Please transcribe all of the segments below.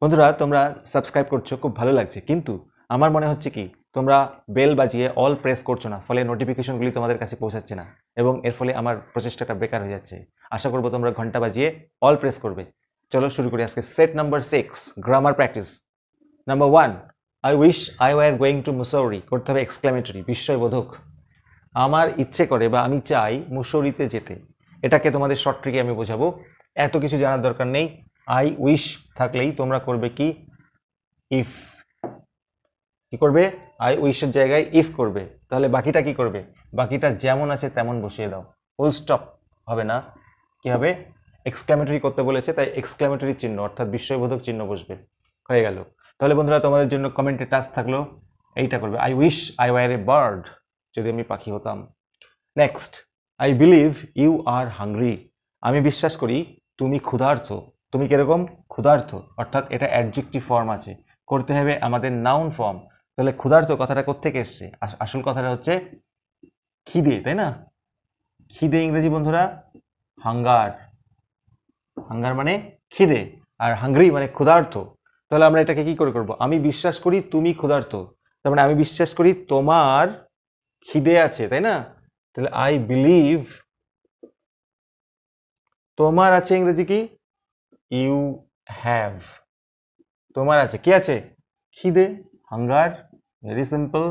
বন্ধুরা তোমরা সাবস্ক্রাইব করছো, খুব ভালো লাগছে, কিন্তু আমার মনে হচ্ছে কি তোমরা বেল বাজিয়ে অল প্রেস করছো না, ফলে নোটিফিকেশনগুলি তোমাদের কাছে পৌঁছাচ্ছে না এবং এর ফলে আমার প্রচেষ্টাটা বেকার হয়ে যাচ্ছে। আশা করবো তোমরা ঘন্টা বাজিয়ে অল প্রেস করবে। চলো শুরু করি আজকে set number 6, grammar practice. Number 1, I wish I were going to Mussoorie. করতে হবে এক্সক্লামেটরি, বিস্ময়বোধক। আমার ইচ্ছে করে বা আমি চাই মুসৌরিতে যেতে। এটাকে তোমাদের শর্ট ট্রিকে আমি বোঝাবো, এত কিছু জানার দরকার নেই। আই উইশ থাকলেই তোমরা করবে কি, ইফ। কি করবে? আই উইশের জায়গায় ইফ করবে। তাহলে বাকিটা কি করবে? বাকিটা যেমন আছে তেমন বসিয়ে দাও, ফুল স্টপ হবে না। কি হবে? এক্সক্লামেটরি করতে বলেছে, তাই এক্সক্লামেটরি চিহ্ন অর্থাৎ বিস্ময়বোধক চিহ্ন বসবে। হয়ে গেল। তাহলে বন্ধুরা তোমাদের জন্য কমেন্টে টাস্ক থাকলো, এইটা করবে, I wish I were a bird, যদি আমি পাখি হতাম। Next, I believe you are hungry. আমি বিশ্বাস করি তুমি ক্ষুধার্ত। তুমি কিরকম? ক্ষুধার্ত, অর্থাৎ এটা অ্যাডজেক্টিভ ফর্ম আছে, করতে হবে আমাদের নাউন ফর্ম। তাহলে ক্ষুধার্ত কথাটা কোত্থেকে এসছে? আসল কথাটা হচ্ছে খিদে, তাই না? খিদে ইংরেজি বন্ধুরা হাঙ্গার। হাঙ্গার মানে খিদে, আর হাংরি মানে ক্ষুধার্ত। তাহলে আমরা এটাকে কি করে করব? আমি বিশ্বাস করি তুমি ক্ষুধার্ত, তার মানে আমি বিশ্বাস করি তোমার খিদে আছে, তাই না? তাহলে আই বিলিভ, তোমার আছে ইংরেজি কি? You have. তোমার আছে কি আছে? খিদে, হাঙ্গার, ভেরি সিম্পল।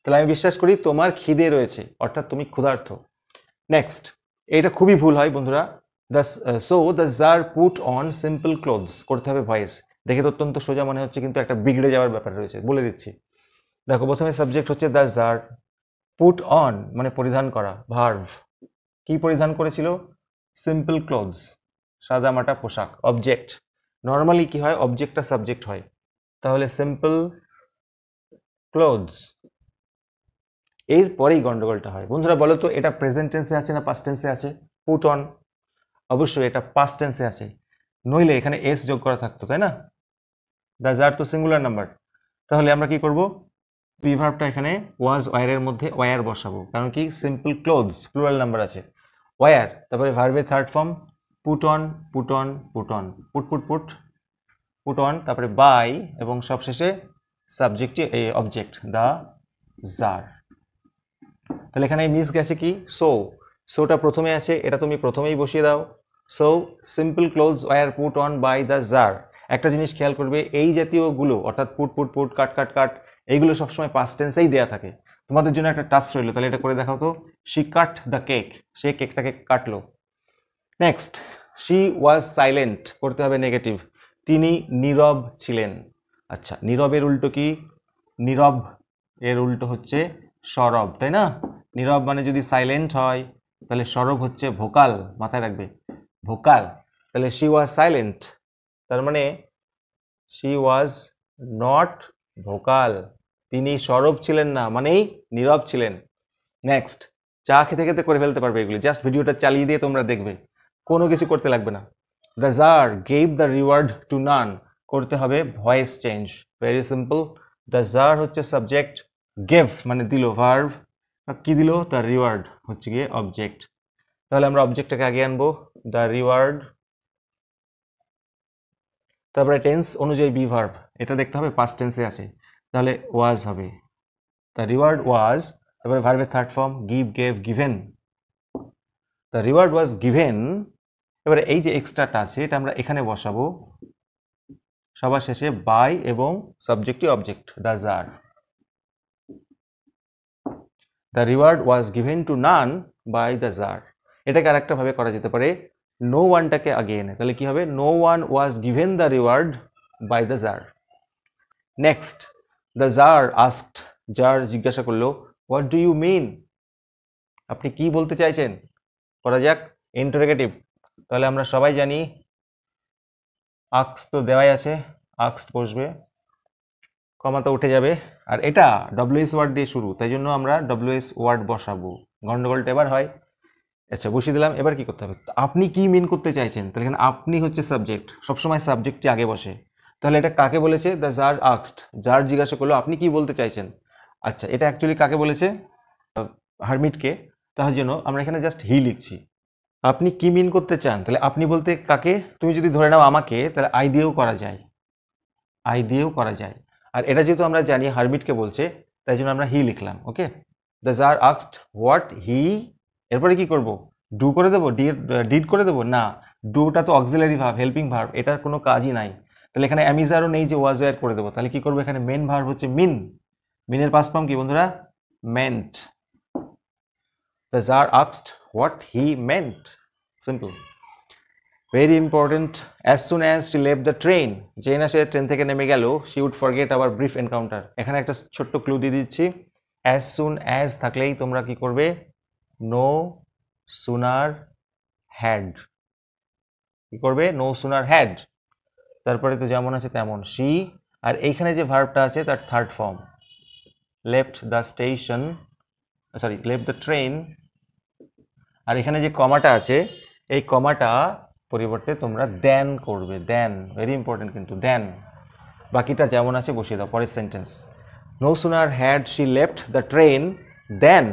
তাহলে আমি বিশ্বাস করি তোমার খিদে রয়েছে, অর্থাৎ তুমি ক্ষুধার্ত। নেক্সট, এটা খুবই ভুল হয় বন্ধুরা। So the czar put on simple clothes, করতে হবে ভয়েস। দেখে তো অত্যন্ত সোজা মনে হচ্ছে, কিন্তু একটা বিগড়ে যাওয়ার ব্যাপার রয়েছে, বলে দিচ্ছি। দেখো, প্রথমে সাবজেক্ট হচ্ছে দ্য জার, পুট অন মানে পরিধান করা, ভার্ভ। কি পরিধান করেছিল? সিম্পল ক্লোথস, সাদামাটা পোশাক। অবজেক্ট, নর্মালি কি হয়? অবজেক্টটা সাবজেক্ট হয়, তাহলে সিম্পল ক্লোথস। এরপরেই গন্ডগোলটা হয়। বন্ধুরা বলো তো, এটা প্রেজেন্ট টেন্সে আছে না পাস্ট টেন্সে আছে? পুট অন, অবশ্যই এটা পাস্ট টেন্সে আছে, নইলে এখানে এস যোগ করা থাকতো, তাই না? দ্য জার তো সিঙ্গুলার নাম্বার। তাহলে আমরা কি করব? প্রিভার্বটা এখানে ওয়াজ ওয়্যারের মধ্যে ওয়্যার বসাবো, কারণ কি? সিম্পল ক্লোথস প্লুরাল নাম্বার আছে, ওয়্যার। তারপরে ভার্বের third form put on, put on, put on, put put put, put on, তারপরে বাই, এবং সবশেষে সাবজেক্টে এই অবজেক্ট দ্য জার। তাহলে এখানে মিস গেছে কি? সো, সোটা প্রথমে আছে, এটা তুমি প্রথমেই বসিয়ে দাও। So simple clothes were put on by the czar. একটা জিনিস খেয়াল করবে, এই জাতীয়গুলো অর্থাৎ put put put, cut cut cut, এইগুলো সবসময় পাস্ট টেন্সেই দেওয়া থাকে। তোমাদের জন্য একটা টাস্ক রইলো, তাহলে এটা করে দেখাও তো। শি কাট দ্য কেক, সে কেকটাকে কাটলো। নেক্সট, শি ওয়াজ সাইলেন্ট, করতে হবে নেগেটিভ, তিনি নীরব ছিলেন। আচ্ছা, নীরবের উল্টো কি? নীরব এর উল্টো হচ্ছে সরব, তাই না? নীরব মানে যদি সাইলেন্ট হয়, তাহলে সরব হচ্ছে ভোকাল, মাথায় রাখবে, ভোকাল। তাহলে শি ওয়াজ সাইলেন্ট, তার মানে শি ওয়াজ নট ভোকাল, তিনি সরব ছিলেন না, মানেই নীরব ছিলেন। নেক্সট, চা খেতে খেতে করে ফেলতে পারবে এগুলি, জাস্ট ভিডিওটা চালিয়ে দিয়ে তোমরা দেখবে, কোনো কিছু করতে লাগবে না। The czar gave the reward to none, করতে হবে voice change, very simple. The czar হচ্ছে সাবজেক্ট, গেভ মানে দিল, ভার্ভ, কি দিল? দ্য রিওয়ার্ড হচ্ছে গিয়ে অবজেক্ট। তাহলে আমরা অবজেক্টটাকে আগে আনবো, দ্য রিওয়ার্ড, তারপরে টেন্স অনুযায়ী বি ভার্ভ, এটা দেখতে হবে পাস্ট টেন্সে আছে, তাহলে ওয়াজ হবে, দ্য রিওয়ার্ড ওয়াজ। তারপরে ভার্ভের third form give, gave, given, the reward was given. এবারে এই যে এক্সট্রাটা আছে, এটা আমরা এখানে বসাবো সবার শেষে, বাই এবং subjective object the czar. The reward was given to none by the czar. এটাকে আরেকটা ভাবে করা যেতে পারে, নো ওয়ানটাকে আগে এনে, তাহলে কি হবে? No one was given the reward by the czar. Next, the jar asked, czar জিজ্ঞাসা করলো, হোয়াট ডু ইউ মিন, আপনি কি বলতে চাইছেন? করা যাক ইন্টারোগেটিভ। তাহলে আমরা সবাই জানি আক্স তো দেওয়াই আছে, আক্সড বসবে, কমা তো উঠে যাবে, আর এটা ডব্লিউএস ওয়ার্ড দিয়ে শুরু, তাই জন্য আমরা ডব্লিউএস ওয়ার্ড বসাবো। গন্ডগোলটা এবার হয়। আচ্ছা, বসিয়ে দিলাম। এবার কি করতে হবে? আপনি কি মিন করতে চাইছেন, তাহলে এখানে আপনি হচ্ছে সাবজেক্ট, সবসময় সাবজেক্টটি আগে বসে। তাহলে এটা কাকে বলেছে? দ্য জার আস্কড, জার জিজ্ঞাসা করলো আপনি কি বলতে চাইছেন। আচ্ছা, এটা অ্যাকচুয়ালি কাকে বলেছে? হারমিটকে। তার জন্য আমরা এখানে জাস্ট হি লিখছি। আপনি কি মিন করতে চান, তাহলে আপনি বলতে কাকে? তুমি যদি ধরে নাও আমাকে, তাহলে আই দিয়েও করা যায়, আই দিয়েও করা যায়। আর এটা যেহেতু আমরা জানি হারমিটকে বলছে, তাই জন্য আমরা হি লিখলাম। Okay, the jar asked what he, এরপরে কি করব, ডু করে দেবো, ডিড করে দেবো না, ডুটা তো অক্সিলারি ভার্ব, হেল্পিং ভার্ব, এটার কোনো কাজই নাই। তাহলে এখানে অ্যামিজারও নেই যে ওয়াজ ওয়ার করে দেবো। তাহলে কি করবো, এখানে মেন ভার্ব হচ্ছে মিন। মিনের পাস্ট ফর্ম কি বন্ধুরা, meant. The jar asked what he meant, simple. Very important, as soon as she left the train, যে না সে ট্রেন থেকে নেমে গেল, she would forget our brief encounter. এখানে একটা ছোট্ট ক্লু দিয়ে দিচ্ছি, অ্যাজ সুন অ্যাজ থাকলেই তোমরা কি করবে, নো সুনার হ্যাড, কি করবে, নো সুনার হ্যাড, তারপরে তো যেমন আছে তেমন শি, আর এইখানে যে ভার্বটা আছে তার third form, left the station, sorry left the train, আর এখানে যে কমাটা আছে এই কমাটা পরিবর্তে তোমরা দেন করবে, দেন, ভেরি ইম্পর্টেন্ট কিন্তু, দেন। বাকিটা যেমন আছে বসিয়ে দাও পরের sentence, no sooner had she left the train then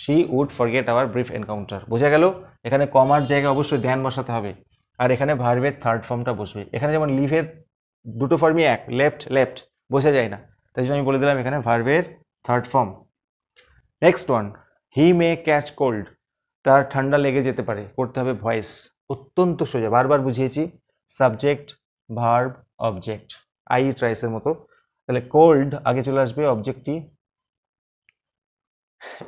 she would forget our brief encounter. বোঝা গেল, এখানে কমার জায়গায় অবশ্যই দেন বসাতে হবে, আর এখানে ভার্বের থার্ড ফর্মটা বসবে। এখানে যেমন লিভের দুটো ফর্মই এক, লেফট লেফট বোঝা যায় না, তাই জন্য আমি বলে দিলাম এখানে ভার্বের থার্ড ফর্ম। নেক্সট ওয়ান, হি মে ক্যাচ কোল্ড, তার ঠান্ডা লেগে যেতে পারে, করতে হবে ভয়েস, অত্যন্ত সোজা, বারবার বুঝিয়েছি, সাবজেক্ট ভার্ব অবজেক্ট, আই ট্রাইসের মতো। তাহলে কোল্ড আগে চলে আসবে, অবজেক্টটি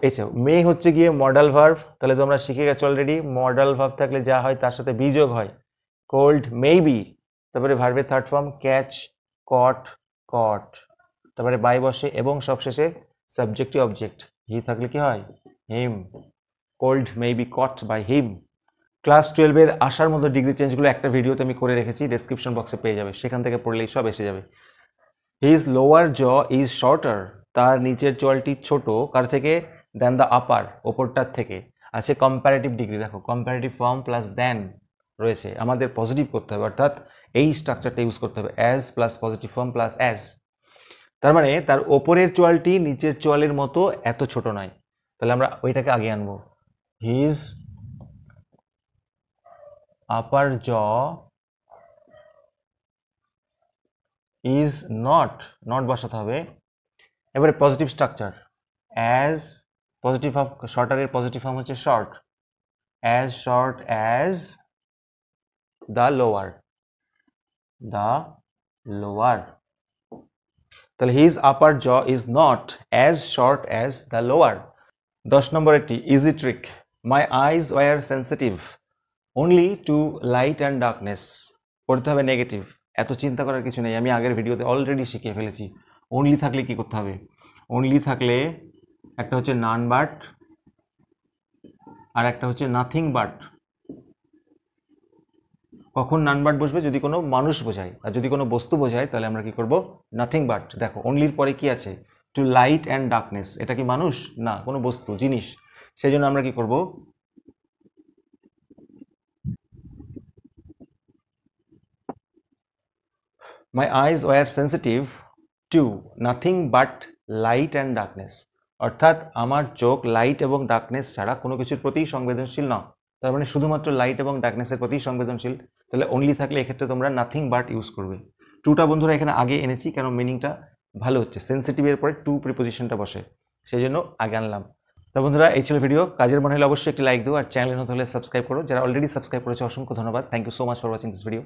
এছাড়াও মে হচ্ছে গিয়ে মডাল ভার্ব, তাহলে তোমরা শিখে গেছো অলরেডি, মডাল ভার্ব থাকলে যা হয় তার সাথে বি যোগ হয়, কোল্ড মে বি, তারপরে ভার্বের থার্ড ফর্ম ক্যাচ, কট, কট, তারপরে বাই বসে, এবং সবশেষে সাবজেক্টই অবজেক্ট, হি থাকলে কি হয়, him, cold may be caught by him. Class 12-এর আসার মতো ডিগ্রি চেঞ্জগুলো একটা ভিডিওতে আমি করে রেখেছি, ডেসক্রিপশন বক্সে পেয়ে যাবে, সেখান থেকে পড়লেই সব এসে যাবে। হিজ লোয়ার জ ইজ শর্টার, তার নিচের চলটি ছোট কার থেকে, দেন দ্য আপার, ওপরটার থেকে। আছে কম্প্যারেটিভ ডিগ্রি, দেখো কম্প্যারেটিভ ফর্ম প্লাস দেন রয়েছে, আমাদের পজিটিভ করতে হবে, অর্থাৎ এই স্ট্রাকচারটা ইউজ করতে হবে, as plus positive form plus as. তার মানে তার ওপরের চলটি নিচের চলের মতো এত ছোট নয়, তাহলে আমরা ওইটাকে আগে আনবো, his upper jaw is not, not বসাতে হবে। এবারে positive structure, as positive form, শর্টারের পজিটিভ ফর্ম হচ্ছে short, as short as the lower, the lower. তাহলে his upper jaw is not as short as the lower. 10 number একটি easy trick, my eyes were sensitive only to light and darkness, করতে হবে negative, এত চিন্তা করার কিছু নেই, আমি আগের ভিডিওতে অলরেডি শিখিয়ে ফেলেছি। অনলি থাকলে কি করতে হবে, অনলি থাকলে একটা হচ্ছে নান বাট আর একটা হচ্ছে নাথিং বাট। কখন নান বাট বসবে, যদি কোনো মানুষ বোঝায়, আর যদি কোনো বস্তু বোঝায় তাহলে আমরা কি করব, নাথিং বাট। দেখো অনলির পরে কি আছে, টু লাইট অ্যান্ড ডার্কনেস, এটা কি মানুষ না, কোনো বস্তু জিনিস, সেই জন্য আমরা কি করব, my eyes were sensitive to nothing but light and darkness, অর্থাৎ আমার চোখ লাইট এবং ডার্কনেস ছাড়া কোনো কিছুর প্রতি সংবেদনশীল না, তার মানে শুধুমাত্র লাইট এবং ডার্কনেসের প্রতি সংবেদনশীল। তাহলে অনলি থাকলে এক্ষেত্রে তোমরা নাথিং বাট ইউজ করবে। টুটা বন্ধুরা এখানে আগে এনেছি কারণ মিনিংটা ভালো হচ্ছে, সেন্সিটিভের পরে টু প্রিপোজিশনটা বসে, সেই জন্য আগে আনলাম। তো বন্ধুরা এই ছিল ভিডিও, কাজের মনে হলে অবশ্যই একটি লাইক দিও, আর চ্যানেল নতুন হলে সাবস্ক্রাইব করো, যারা অলরেডি সাবস্ক্রাইব করেছে অসংখ্য ধন্যবাদ, thank you so much for watching this video.